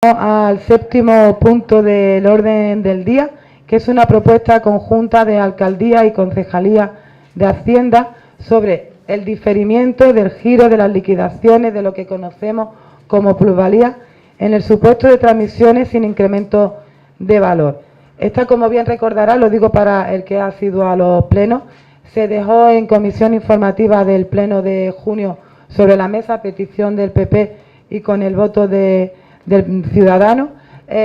Al séptimo punto del orden del día, que es una propuesta conjunta de Alcaldía y Concejalía de Hacienda sobre el diferimiento del giro de las liquidaciones de lo que conocemos como plusvalía en el supuesto de transmisiones sin incremento de valor. Esta, como bien recordará, lo digo para el que ha sido a los plenos, se dejó en comisión informativa del pleno de junio sobre la mesa a petición del PP y con el voto del ciudadano.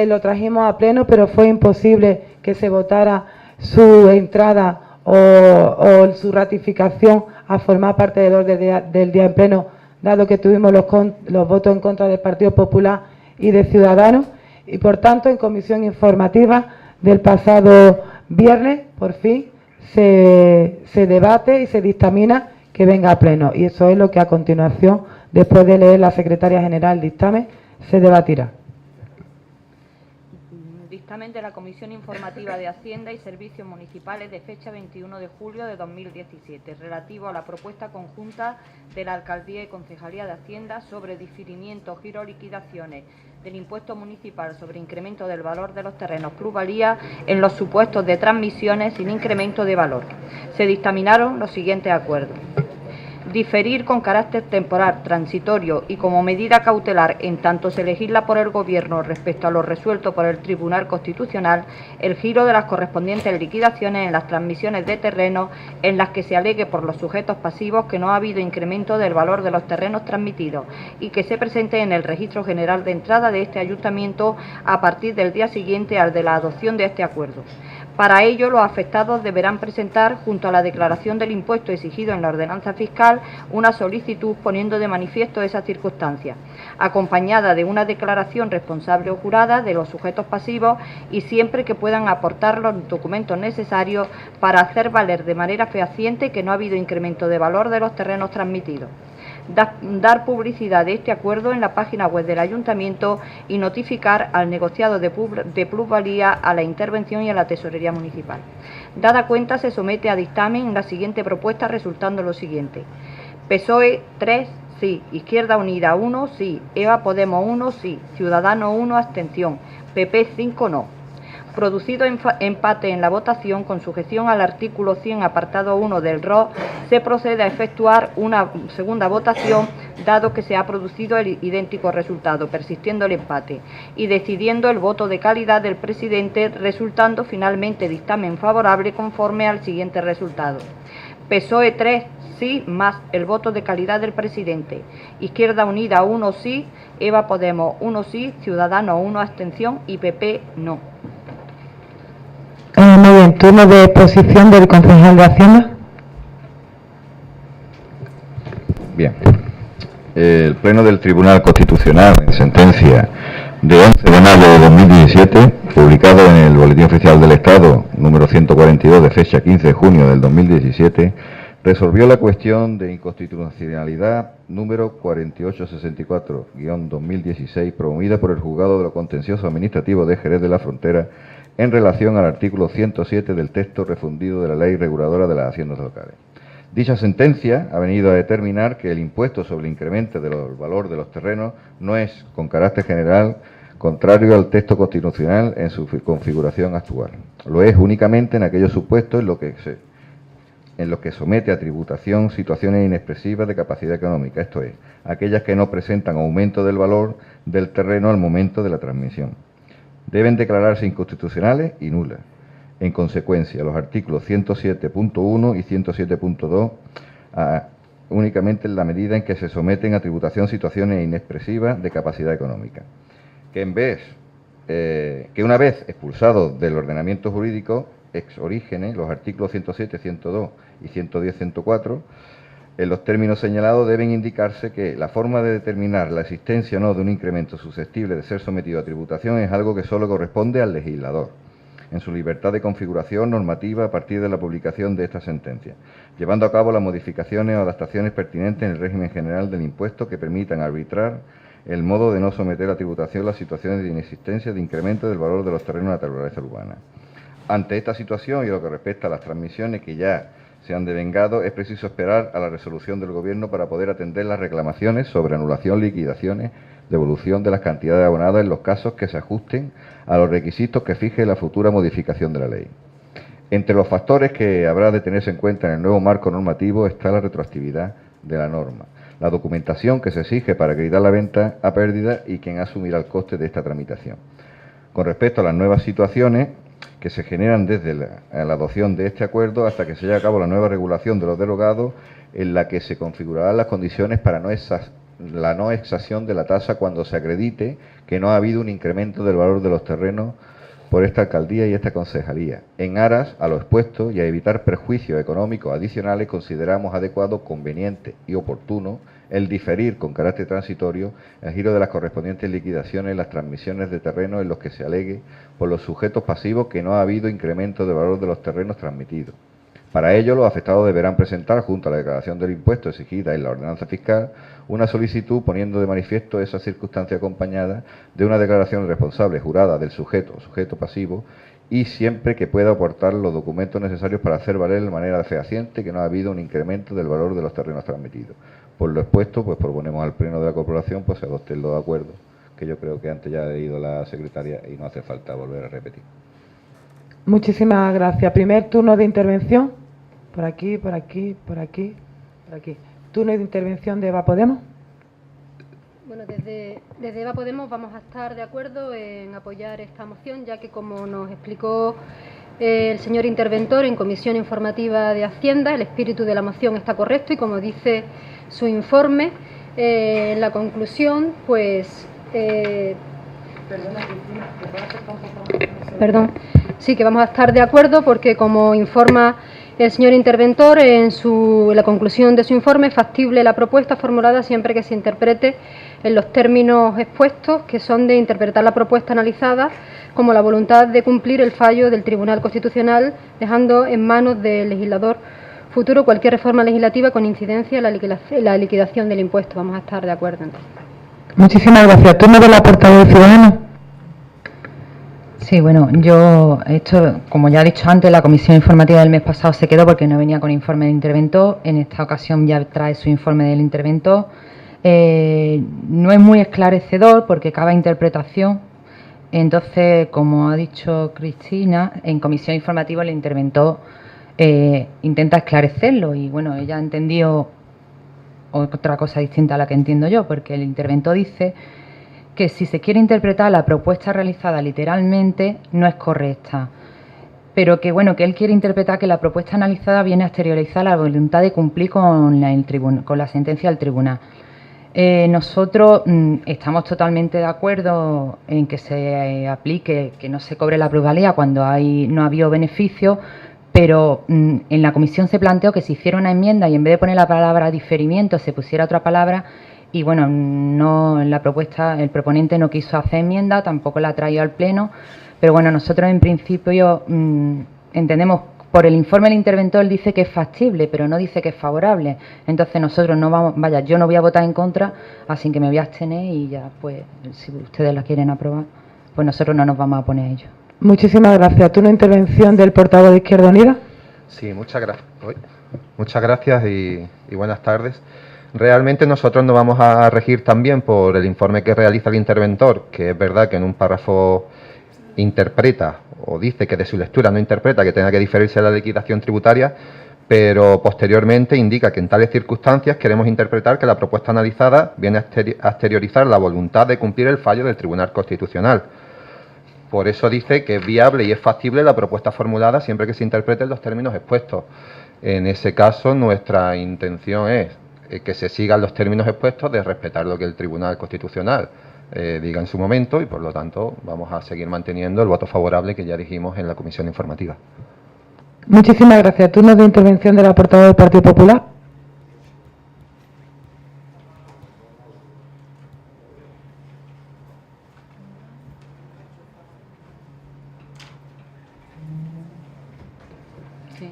Lo trajimos a pleno, pero fue imposible que se votara su entrada o su ratificación a formar parte del orden del día en pleno, dado que tuvimos los votos en contra del Partido Popular y de Ciudadanos, y por tanto en comisión informativa del pasado viernes por fin se debate y se dictamina que venga a pleno, y eso es lo que a continuación, después de leer la secretaria general el dictamen, se debatirá. Dictamen de la Comisión Informativa de Hacienda y Servicios Municipales de fecha 21 de julio de 2017, relativo a la propuesta conjunta de la Alcaldía y Concejalía de Hacienda sobre diferimiento, giro, liquidaciones del impuesto municipal sobre incremento del valor de los terrenos plusvalía en los supuestos de transmisiones sin incremento de valor. Se dictaminaron los siguientes acuerdos: diferir con carácter temporal, transitorio y como medida cautelar, en tanto se legisla por el Gobierno respecto a lo resuelto por el Tribunal Constitucional, el giro de las correspondientes liquidaciones en las transmisiones de terrenos en las que se alegue por los sujetos pasivos que no ha habido incremento del valor de los terrenos transmitidos y que se presente en el Registro General de Entrada de este Ayuntamiento a partir del día siguiente al de la adopción de este acuerdo. Para ello, los afectados deberán presentar, junto a la declaración del impuesto exigido en la ordenanza fiscal, una solicitud poniendo de manifiesto esas circunstancias, acompañada de una declaración responsable o jurada de los sujetos pasivos y siempre que puedan aportar los documentos necesarios para hacer valer de manera fehaciente que no ha habido incremento de valor de los terrenos transmitidos. Dar publicidad de este acuerdo en la página web del Ayuntamiento y notificar al negociado de plusvalía, a la intervención y a la Tesorería Municipal. Dada cuenta, se somete a dictamen la siguiente propuesta, resultando lo siguiente: PSOE 3, sí; Izquierda Unida 1, sí; EVA Podemos 1, sí; Ciudadanos 1, abstención; PP 5, no. Producido empate en la votación, con sujeción al artículo 100, apartado 1 del RO, se procede a efectuar una segunda votación, dado que se ha producido el idéntico resultado, persistiendo el empate, y decidiendo el voto de calidad del presidente, resultando finalmente dictamen favorable conforme al siguiente resultado: PSOE 3, sí, más el voto de calidad del presidente; Izquierda Unida 1, sí; EVA Podemos 1, sí; Ciudadanos 1, abstención; y PP no. Muy bien, turno de exposición del concejal de Hacienda. Bien. El Pleno del Tribunal Constitucional, en sentencia de 11 de mayo de 2017, publicado en el Boletín Oficial del Estado, número 142, de fecha 15 de junio del 2017, resolvió la cuestión de inconstitucionalidad número 4864-2016, promovida por el Juzgado de lo Contencioso Administrativo de Jerez de la Frontera, en relación al artículo 107 del texto refundido de la Ley Reguladora de las Haciendas Locales. Dicha sentencia ha venido a determinar que el impuesto sobre el incremento del valor de los terrenos no es, con carácter general, contrario al texto constitucional en su configuración actual. Lo es únicamente en aquellos supuestos en los que somete a tributación situaciones inexpresivas de capacidad económica, esto es, aquellas que no presentan aumento del valor del terreno al momento de la transmisión. Deben declararse inconstitucionales y nulas. En consecuencia, los artículos 107.1 y 107.2 únicamente en la medida en que se someten a tributación situaciones inexpresivas de capacidad económica, que una vez expulsados del ordenamiento jurídico ex orígenes, los artículos 107, 102 y 110, 104, en los términos señalados deben indicarse que la forma de determinar la existencia o no de un incremento susceptible de ser sometido a tributación es algo que solo corresponde al legislador, en su libertad de configuración normativa a partir de la publicación de esta sentencia, llevando a cabo las modificaciones o adaptaciones pertinentes en el régimen general del impuesto que permitan arbitrar el modo de no someter a tributación las situaciones de inexistencia de incremento del valor de los terrenos de naturaleza urbana. Ante esta situación y lo que respecta a las transmisiones que ya se han devengado, es preciso esperar a la resolución del Gobierno para poder atender las reclamaciones sobre anulación, liquidaciones, devolución de las cantidades abonadas en los casos que se ajusten a los requisitos que fije la futura modificación de la ley. Entre los factores que habrá de tenerse en cuenta en el nuevo marco normativo está la retroactividad de la norma, la documentación que se exige para acreditar la venta a pérdida y quién asumirá el coste de esta tramitación. Con respecto a las nuevas situaciones que se generan desde la adopción de este acuerdo hasta que se lleve a cabo la nueva regulación de los derogados, en la que se configurarán las condiciones para la no exacción de la tasa cuando se acredite que no ha habido un incremento del valor de los terrenos por esta alcaldía y esta concejalía. En aras a lo expuesto y a evitar perjuicios económicos adicionales, consideramos adecuado, conveniente y oportuno el diferir con carácter transitorio el giro de las correspondientes liquidaciones en las transmisiones de terrenos en los que se alegue por los sujetos pasivos que no ha habido incremento del valor de los terrenos transmitidos. Para ello, los afectados deberán presentar, junto a la declaración del impuesto exigida en la ordenanza fiscal, una solicitud poniendo de manifiesto esa circunstancia acompañada de una declaración responsable jurada del sujeto pasivo y siempre que pueda aportar los documentos necesarios para hacer valer de manera fehaciente que no ha habido un incremento del valor de los terrenos transmitidos. Por lo expuesto, pues proponemos al Pleno de la Corporación pues se adopte los acuerdos, que yo creo que antes ya ha leído la secretaria y no hace falta volver a repetir. Muchísimas gracias. Primer turno de intervención. Por aquí, por aquí, por aquí, por aquí. Turno de intervención de EVA Podemos. Bueno, desde EVA Podemos vamos a estar de acuerdo en apoyar esta moción, ya que, como nos explicó el señor interventor en Comisión Informativa de Hacienda, el espíritu de la moción está correcto y, como dice su informe, en la conclusión, pues... Sí, que vamos a estar de acuerdo porque, como informa el señor interventor, en la conclusión de su informe, es factible la propuesta formulada siempre que se interprete en los términos expuestos, que son de interpretar la propuesta analizada como la voluntad de cumplir el fallo del Tribunal Constitucional, dejando en manos del legislador futuro cualquier reforma legislativa con incidencia en la liquidación del impuesto. Vamos a estar de acuerdo, entonces. Muchísimas gracias. Turno de la portavoz de Ciudadanos. Sí, bueno, como ya he dicho antes, la comisión informativa del mes pasado se quedó porque no venía con informe de interventor. En esta ocasión ya trae su informe del interventor. No es muy esclarecedor porque cabe interpretación. Entonces, como ha dicho Cristina, en comisión informativa el interventor intenta esclarecerlo y, bueno, ella ha entendido otra cosa distinta a la que entiendo yo, porque el interventor dice que si se quiere interpretar la propuesta realizada literalmente no es correcta, pero que, bueno, que él quiere interpretar que la propuesta analizada viene a exteriorizar la voluntad de cumplir con la sentencia del tribunal. Nosotros estamos totalmente de acuerdo en que se aplique, que no se cobre la plusvalía cuando no ha habido beneficio, pero en la comisión se planteó que se hiciera una enmienda y en vez de poner la palabra diferimiento se pusiera otra palabra. Y, bueno, no, en la propuesta el proponente no quiso hacer enmienda, tampoco la ha traído al Pleno, pero, bueno, nosotros en principio entendemos, por el informe del interventor dice que es factible, pero no dice que es favorable. Entonces nosotros yo no voy a votar en contra, así que me voy a abstener y ya, pues, si ustedes la quieren aprobar, pues nosotros no nos vamos a oponer a ello. Muchísimas gracias. ¿Turno de intervención del portavoz de Izquierda Unida? Sí, muchas gracias y buenas tardes. Realmente nosotros nos vamos a regir también por el informe que realiza el interventor, que es verdad que en un párrafo interpreta o dice que de su lectura no interpreta que tenga que diferirse la liquidación tributaria, pero posteriormente indica que en tales circunstancias queremos interpretar que la propuesta analizada viene a exteriorizar la voluntad de cumplir el fallo del Tribunal Constitucional. Por eso dice que es viable y es factible la propuesta formulada siempre que se interpreten los términos expuestos. En ese caso, nuestra intención es que se sigan los términos expuestos de respetar lo que el Tribunal Constitucional diga en su momento y, por lo tanto, vamos a seguir manteniendo el voto favorable que ya dijimos en la comisión informativa. Muchísimas gracias. Turno de intervención de la portavoz del Partido Popular. Sí.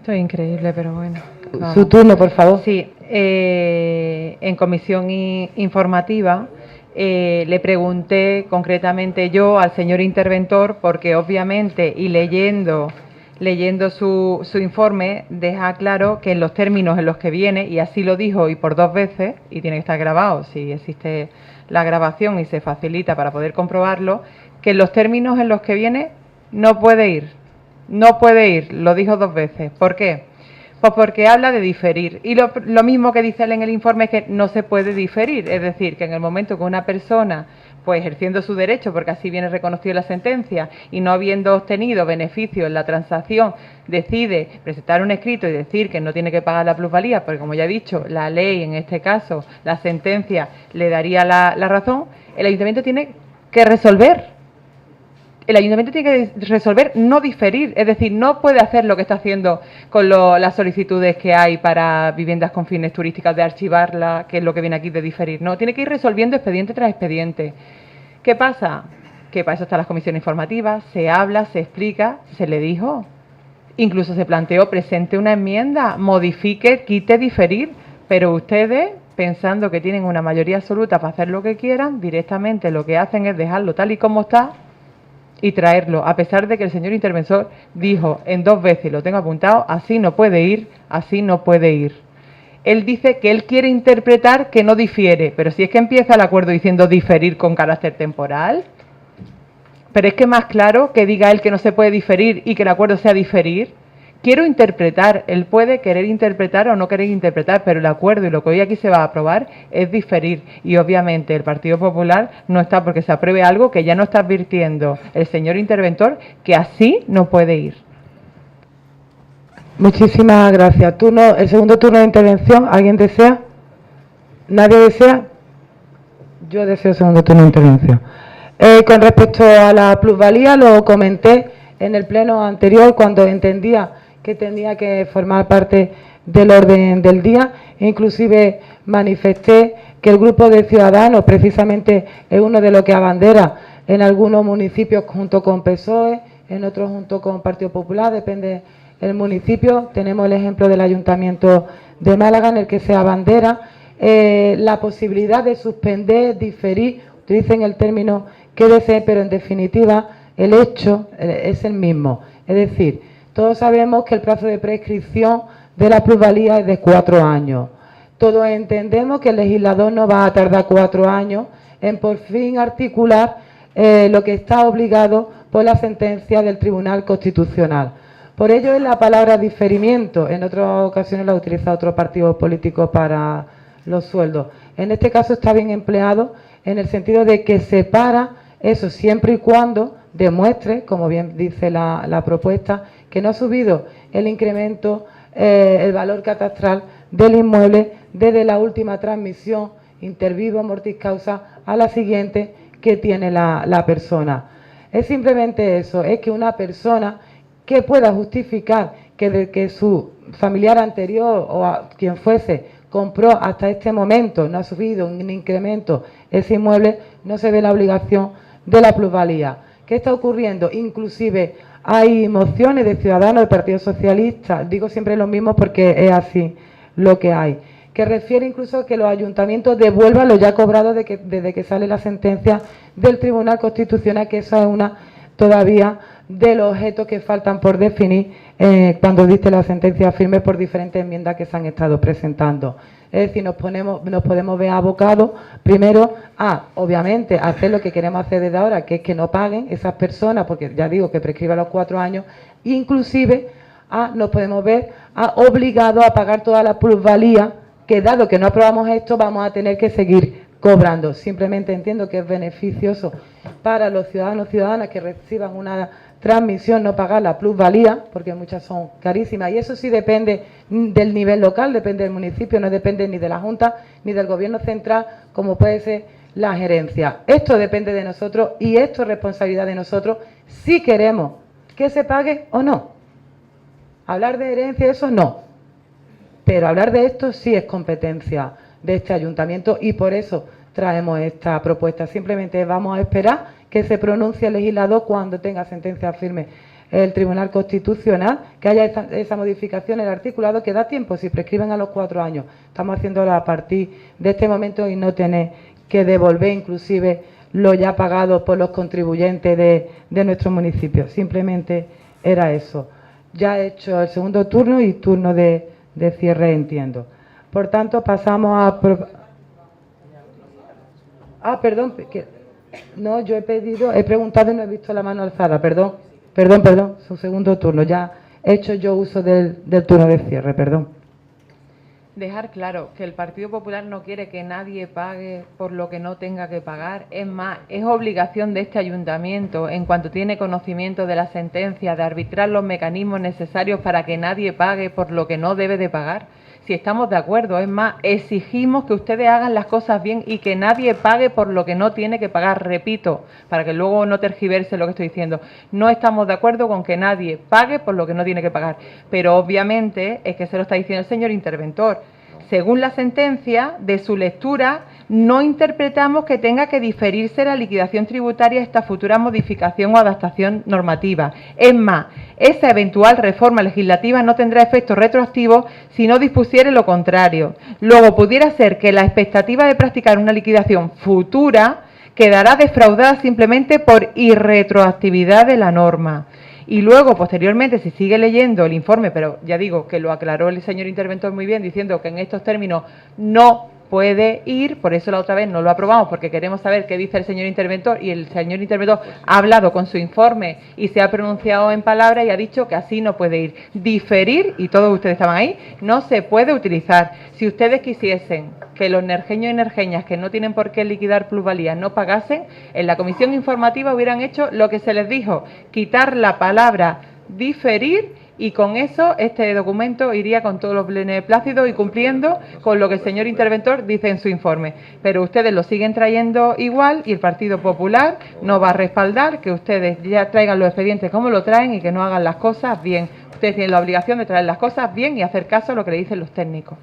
Esto es increíble, pero bueno. Vamos. Su turno, por favor. Sí, en comisión informativa le pregunté concretamente yo al señor interventor, porque obviamente, y leyendo su informe, deja claro que en los términos en los que viene, y así lo dijo y por 2 veces, y tiene que estar grabado si existe la grabación y se facilita para poder comprobarlo, que en los términos en los que viene no puede ir, lo dijo 2 veces. ¿Por qué? Pues porque habla de diferir, y lo mismo que dice él en el informe es que no se puede diferir, es decir, que en el momento que una persona, pues ejerciendo su derecho, porque así viene reconocido en la sentencia, y no habiendo obtenido beneficio en la transacción, decide presentar un escrito y decir que no tiene que pagar la plusvalía, porque como ya he dicho, la ley, en este caso, la sentencia, le daría la razón, el ayuntamiento tiene que resolver. El ayuntamiento tiene que resolver no diferir, es decir, no puede hacer lo que está haciendo con las solicitudes que hay para viviendas con fines turísticos de archivarla, que es lo que viene aquí de diferir. No, tiene que ir resolviendo expediente tras expediente. ¿Qué pasa? Que para eso están las comisiones informativas, se habla, se explica, se le dijo, incluso se planteó, presente una enmienda, modifique, quite, diferir, pero ustedes, pensando que tienen una mayoría absoluta para hacer lo que quieran, directamente lo que hacen es dejarlo tal y como está y traerlo, a pesar de que el señor interventor dijo en 2 veces, lo tengo apuntado, así no puede ir, así no puede ir. Él dice que él quiere interpretar que no difiere, pero si es que empieza el acuerdo diciendo diferir con carácter temporal, pero es que más claro que diga él que no se puede diferir y que el acuerdo sea diferir. Quiero interpretar, él puede querer interpretar o no querer interpretar, pero el acuerdo y lo que hoy aquí se va a aprobar es diferir. Y obviamente el Partido Popular no está porque se apruebe algo que ya no está advirtiendo el señor interventor que así no puede ir. Muchísimas gracias. El segundo turno de intervención, ¿alguien desea? ¿Nadie desea? Yo deseo segundo turno de intervención. Con respecto a la plusvalía, lo comenté en el pleno anterior cuando entendía que tenía que formar parte del orden del día. Inclusive manifesté que el grupo de Ciudadanos precisamente es uno de los que abandera en algunos municipios junto con PSOE, en otros junto con Partido Popular, depende del municipio. Tenemos el ejemplo del Ayuntamiento de Málaga, en el que se abandera la posibilidad de suspender, diferir, utilicen el término que deseen, pero en definitiva el hecho es el mismo. Es decir, todos sabemos que el plazo de prescripción de la plusvalía es de 4 años. Todos entendemos que el legislador no va a tardar 4 años en por fin articular lo que está obligado por la sentencia del Tribunal Constitucional. Por ello es la palabra diferimiento. En otras ocasiones la utiliza otro partido político para los sueldos. En este caso está bien empleado en el sentido de que separa eso siempre y cuando demuestre, como bien dice la propuesta, que no ha subido el incremento, el valor catastral del inmueble desde la última transmisión inter vivo mortis causa a la siguiente que tiene la persona. Es simplemente eso, es que una persona que pueda justificar que de que su familiar anterior o a quien fuese compró hasta este momento, no ha subido un incremento ese inmueble, no se ve la obligación de la plusvalía. ¿Qué está ocurriendo? Inclusive hay mociones de ciudadanos del Partido Socialista, digo siempre lo mismo porque es así lo que hay, que refiere incluso a que los ayuntamientos devuelvan lo ya cobrado desde que sale la sentencia del Tribunal Constitucional, que esa es una todavía de los objetos que faltan por definir cuando dicte la sentencia firme por diferentes enmiendas que se han estado presentando. Es decir, nos podemos ver abocados primero a, obviamente, hacer lo que queremos hacer desde ahora, que es que no paguen esas personas, porque ya digo que prescribe los 4 años, inclusive nos podemos ver obligados a pagar toda la plusvalía, que dado que no aprobamos esto, vamos a tener que seguir cobrando. Simplemente entiendo que es beneficioso para los ciudadanos y ciudadanas que reciban una transmisión no pagar la plusvalía, porque muchas son carísimas, y eso sí depende del nivel local, depende del municipio, no depende ni de la Junta ni del Gobierno central, como puede ser la gerencia. Esto depende de nosotros y esto es responsabilidad de nosotros si queremos que se pague o no. Hablar de herencia, eso no, pero hablar de esto sí es competencia de este ayuntamiento y por eso traemos esta propuesta. Simplemente vamos a esperar que se pronuncie el legislador cuando tenga sentencia firme el Tribunal Constitucional, que haya esa modificación en el articulado, que da tiempo, si prescriben a los 4 años. Estamos haciéndolo a partir de este momento y no tener que devolver inclusive lo ya pagado por los contribuyentes de nuestro municipio. Simplemente era eso. Ya he hecho el segundo turno y turno de cierre, entiendo. Por tanto, pasamos a... perdón, no, yo he preguntado y no he visto la mano alzada, perdón, su segundo turno, ya he hecho yo uso del turno de cierre, perdón. Dejar claro que el Partido Popular no quiere que nadie pague por lo que no tenga que pagar. Es más, es obligación de este ayuntamiento, en cuanto tiene conocimiento de la sentencia, de arbitrar los mecanismos necesarios para que nadie pague por lo que no debe de pagar. Si estamos de acuerdo, es más, exigimos que ustedes hagan las cosas bien y que nadie pague por lo que no tiene que pagar. Repito, para que luego no tergiverse lo que estoy diciendo. No estamos de acuerdo con que nadie pague por lo que no tiene que pagar. Pero obviamente es que se lo está diciendo el señor interventor. Según la sentencia, de su lectura, no interpretamos que tenga que diferirse la liquidación tributaria a esta futura modificación o adaptación normativa. Es más, esa eventual reforma legislativa no tendrá efectos retroactivos si no dispusiere lo contrario. Luego, pudiera ser que la expectativa de practicar una liquidación futura quedará defraudada simplemente por irretroactividad de la norma. Y luego, posteriormente, si sigue leyendo el informe, pero ya digo que lo aclaró el señor interventor muy bien, diciendo que en estos términos no puede ir, por eso la otra vez no lo aprobamos, porque queremos saber qué dice el señor interventor, y el señor interventor ha hablado con su informe y se ha pronunciado en palabras y ha dicho que así no puede ir. Diferir, y todos ustedes estaban ahí, no se puede utilizar. Si ustedes quisiesen que los nerjeños y nerjeñas que no tienen por qué liquidar plusvalías no pagasen, en la comisión informativa hubieran hecho lo que se les dijo, quitar la palabra diferir, y con eso este documento iría con todos los beneplácitos y cumpliendo con lo que el señor interventor dice en su informe. Pero ustedes lo siguen trayendo igual y el Partido Popular no va a respaldar que ustedes ya traigan los expedientes como lo traen y que no hagan las cosas bien. Ustedes tienen la obligación de traer las cosas bien y hacer caso a lo que le dicen los técnicos.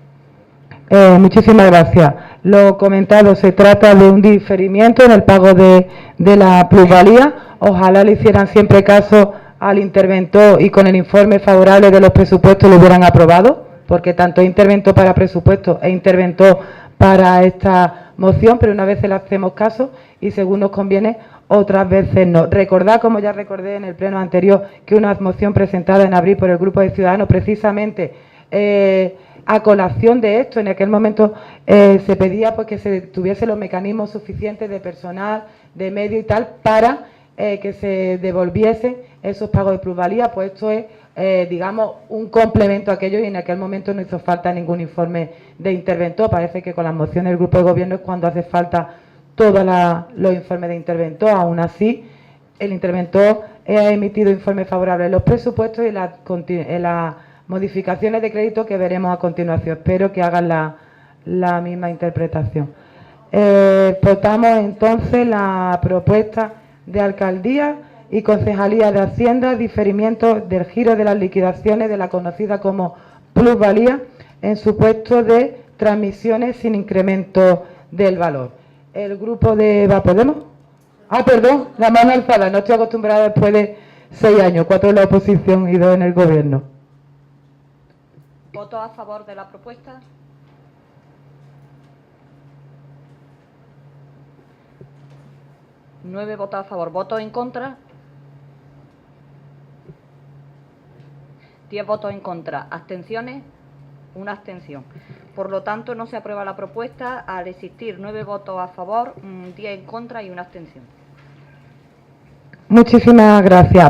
Muchísimas gracias. Lo comentado, se trata de un diferimiento en el pago de la plusvalía. Ojalá le hicieran siempre caso al interventor y con el informe favorable de los presupuestos lo hubieran aprobado, porque tanto interventó para presupuestos e interventó para esta moción, pero unas veces le hacemos caso y según nos conviene, otras veces no. Recordad, como ya recordé en el pleno anterior, que una moción presentada en abril por el Grupo de Ciudadanos, precisamente a colación de esto, en aquel momento se pedía pues que se tuviese los mecanismos suficientes de personal, de medio y tal, para que se devolviesen esos pagos de plusvalía. Pues esto es, digamos, un complemento a aquello, y en aquel momento no hizo falta ningún informe de interventor. Parece que con las mociones del Grupo de Gobierno es cuando hace falta todos los informes de interventor. Aún así, el interventor ha emitido informes favorables en los presupuestos y en las modificaciones de crédito que veremos a continuación. Espero que hagan la misma interpretación. Votamos entonces la propuesta de Alcaldía y Concejalía de Hacienda, diferimiento del giro de las liquidaciones de la conocida como plusvalía en supuesto de transmisiones sin incremento del valor. El grupo de Podemos. Perdón, la mano alzada. No estoy acostumbrada después de 6 años, 4 en la oposición y 2 en el gobierno. ¿Voto a favor de la propuesta? ¿9 votos a favor? ¿Votos en contra? 10 votos en contra. ¿Abstenciones? Una abstención. Por lo tanto, no se aprueba la propuesta al existir 9 votos a favor, 10 en contra y una abstención. Muchísimas gracias.